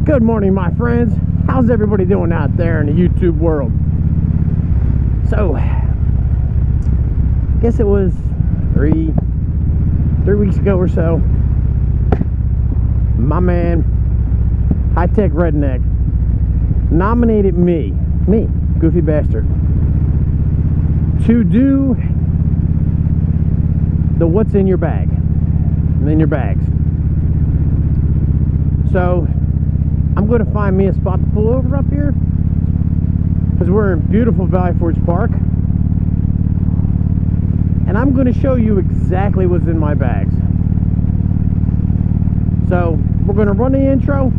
Good morning, my friends. How's everybody doing out there in the YouTube world? So, I guess it was three weeks ago or so, my man Hi.Tech.Redneck nominated me, goofy bastard, to do the what's in your bag, in your bags. So I'm going to find me a spot to pull over up here, because we're in beautiful Valley Forge Park, and I'm going to show you exactly what's in my bags. So we're going to run the intro,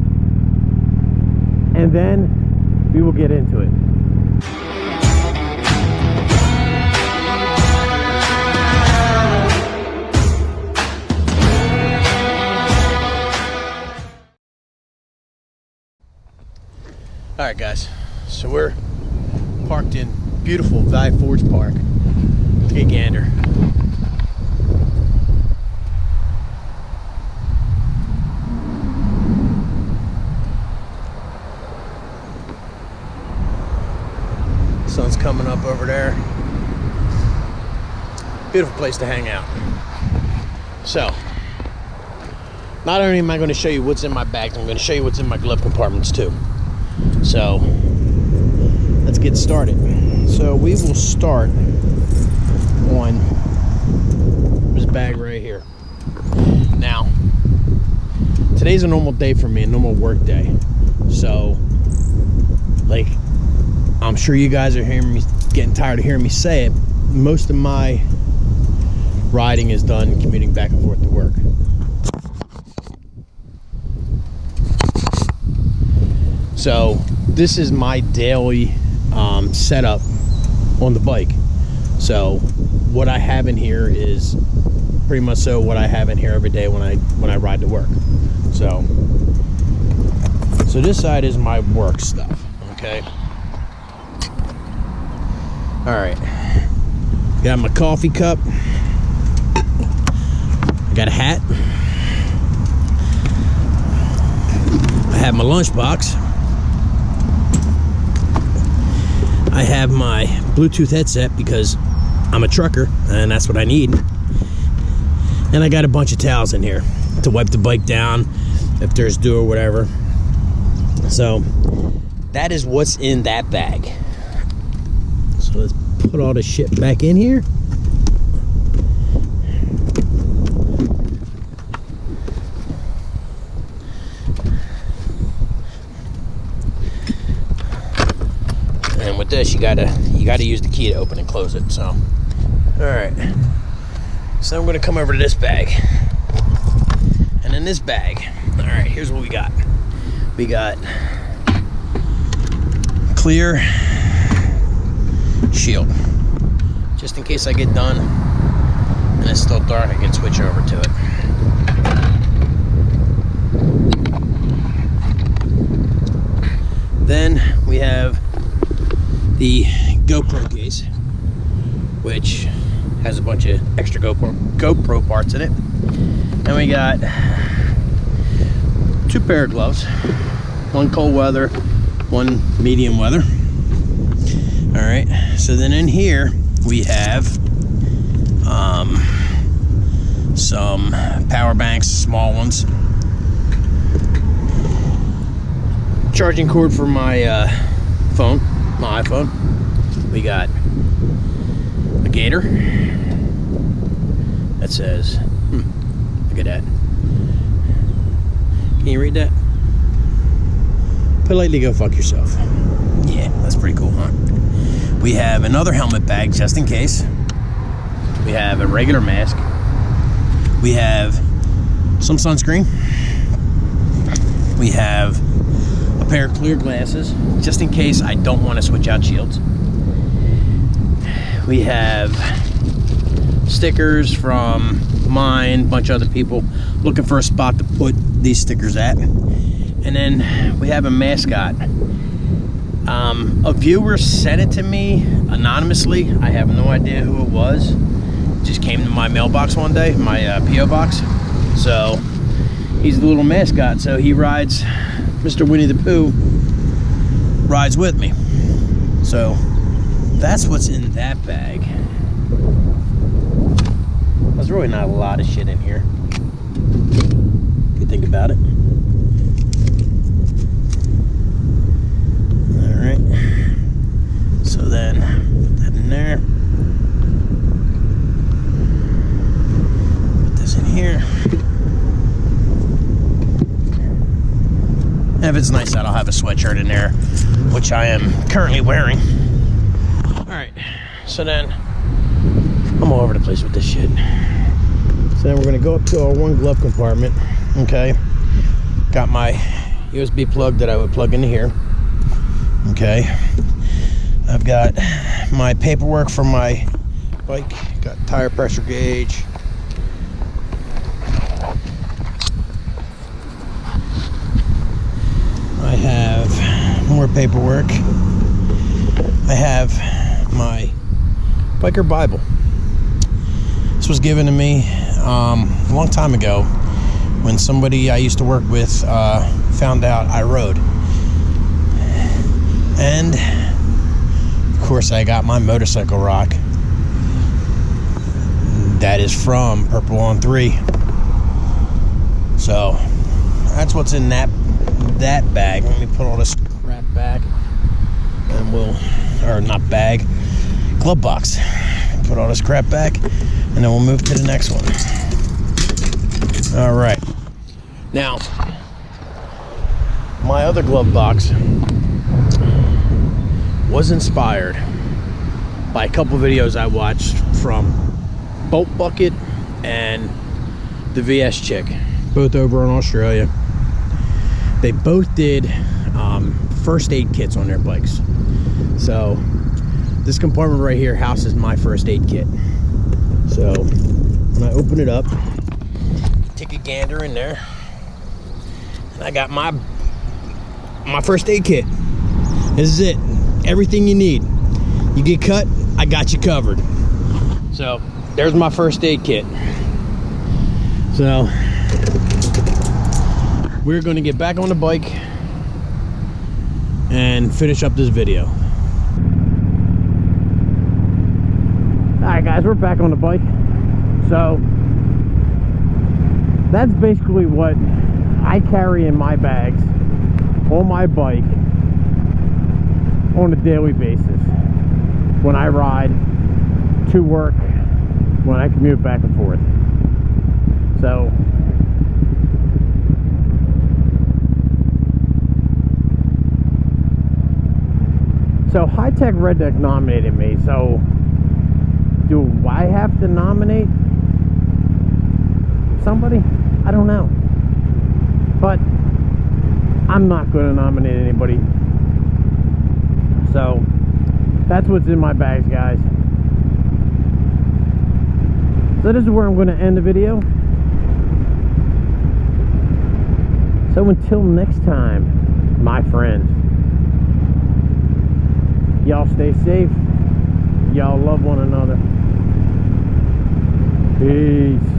and then we will get into it. Alright guys, so we're parked in beautiful Valley Forge Park. Take a gander. Sun's coming up over there. Beautiful place to hang out. So, not only am I going to show you what's in my bags, I'm going to show you what's in my glove compartments too. So let's get started. So we will start on this bag right here. Now, today's a normal day for me, a normal work day. So, like, I'm sure you guys are hearing me, getting tired of hearing me say it. Most of my riding is done commuting back and forth to work. So this is my daily setup on the bike. So what I have in here is pretty much so what I have in here every day when I ride to work. So this side is my work stuff. Okay. All right. Got my coffee cup. Got a hat. I have my lunchbox. I have my Bluetooth headset because I'm a trucker and that's what I need. And I got a bunch of towels in here to wipe the bike down if there's dew or whatever. So that is what's in that bag. So let's put all this shit back in here. With this, you gotta use the key to open and close it. So, all right. So I'm gonna come over to this bag, and in this bag, all right, here's what we got. We got clear shield, just in case I get done and it's still dark, I can switch over to it. Then we have the GoPro case, which has a bunch of extra GoPro parts in it. And we got 2 pair of gloves, one cold weather, one medium weather. All right, so then in here we have some power banks, small ones, charging cord for my phone, my iPhone. We got a gator that says, look at that. Can you read that? Politely go fuck yourself. Yeah, that's pretty cool, huh? We have another helmet bag just in case. We have a regular mask. We have some sunscreen. We have a pair of clear glasses just in case I don't want to switch out shields. We have stickers from mine, a bunch of other people looking for a spot to put these stickers at. And then we have a mascot. A viewer sent it to me anonymously. I have no idea who it was. It just came to my mailbox one day, my P.O. box. So he's the little mascot. So he rides Mr. Winnie the Pooh rides with me. So that's what's in that bag. There's really not a lot of shit in here, if you think about it. Alright. So then, put that in there. Put this in here. And if it's nice out, I'll have a sweatshirt in there, which I am currently wearing. Alright, so then, I'm all over the place with this shit. So then we're gonna go up to our one glove compartment, okay? Got my USB plug that I would plug into here, okay? I've got my paperwork for my bike, got tire pressure gauge. I have more paperwork. I have my biker Bible. This was given to me a long time ago when somebody I used to work with found out I rode. And of course I got my motorcycle rock. That is from Purple on 3. So that's what's in that bag. Let me put all this crap back and we'll, or not bag, glove box. Put all this crap back and then we'll move to the next one. All right. Now, my other glove box was inspired by a couple videos I watched from Bolt Bucket and the VS Chick, both over in Australia. They both did first aid kits on their bikes. So this compartment right here houses my first aid kit. So when I open it up, take a gander in there, and I got my first aid kit. This is it. Everything you need. You get cut, I got you covered. So there's my first aid kit. So we're going to get back on the bike and finish up this video. Alright guys, we're back on the bike. So that's basically what I carry in my bags on my bike on a daily basis when I ride to work, when I commute back and forth. So Hi.Tech.Redneck nominated me, so do I have to nominate somebody? I don't know. But I'm not going to nominate anybody. So that's what's in my bags, guys. So this is where I'm going to end the video. So until next time, my friends, y'all stay safe. Y'all love one another. Peace.